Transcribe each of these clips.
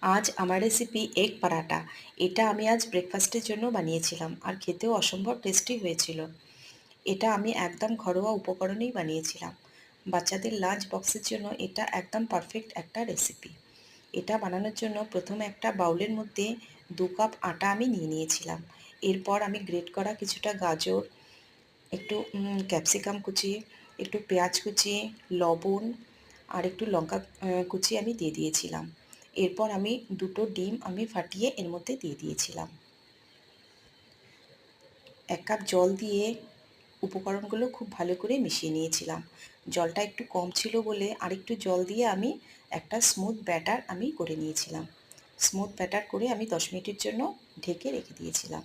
আজ আমার recipe egg পরাটা। এটা আমি আজ ব্রেকফাস্টের জন্য বানিয়েছিলাম আর খেতেও অসম্ভব টেস্টি হয়েছিল। এটা আমি একদম ঘরোয়া উপকরণেই বানিয়েছিলাম। বাচ্চাদের লাঞ্চ বক্সের জন্য এটা একদম পারফেক্ট একটা রেসিপি। এটা বানানোর জন্য প্রথমে একটা বাউলের মধ্যে 2 কাপ আটা আমি নিয়ে নিয়েছিলাম। এরপর আমি গ্রেট করা কিছুটা গাজর, একটু ক্যাপসিকাম কুচি, একটু পেঁয়াজ কুচি, লবণ আর একটু লঙ্কা কুচি আমি দিয়ে দিয়েছিলাম। এরপর আমি 2টো ডিম আমি ফাটিয়ে এর মধ্যে দিয়ে দিয়েছিলাম। 1 কাপ জল দিয়ে উপকরণগুলো খুব ভালো করে মিশিয়ে নিয়েছিলাম। জলটা একটু কম ছিল বলে আরেকটু জল দিয়ে আমি একটা স্মুথ ব্যাটার আমি করে নিয়েছিলাম। স্মুথ ব্যাটার করে আমি 10 মিনিটের জন্য ঢেকে রেখে দিয়েছিলাম।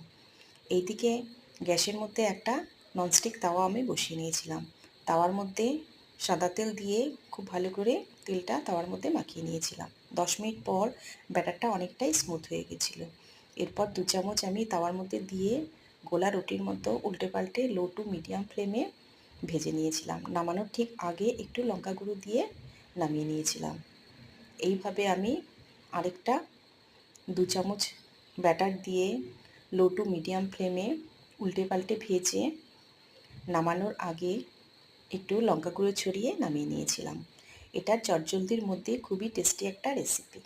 এইদিকে গ্যাসের মধ্যে একটা ননস্টিক তাওয়া আমি বসিয়ে নিয়েছিলাম। তাওয়ার মধ্যে সাদা তেল দিয়ে খুব ভালো করে তেলটা তাওয়ার মধ্যে মাখিয়ে নিয়েছিলাম। 10 মিনিট পর ব্যাটারটা অনেকটাই স্মুথ হয়ে গেছিলো। এরপর 2 চামচ আমি তাওয়ার মধ্যে দিয়ে গোলা রুটির মতো উল্টে পাল্টে লো টু মিডিয়াম ফ্লেমে ভেজে নিয়েছিলাম। নামানোর ঠিক আগে একটু লঙ্কা গুঁড়ো দিয়ে নামিয়ে নিয়েছিলাম। এইভাবে আমি আরেকটা 2 চামচ ব্যাটার দিয়ে লো টু মিডিয়াম ফ্লেমে উল্টে পাল্টে ভেজে নামানোর আগে একটু লঙ্কা গুঁড়ো ছড়িয়ে নামিয়ে নিয়েছিলাম। এটা চটজলদির মধ্যে খুবই টেস্টি একটা রেসিপি।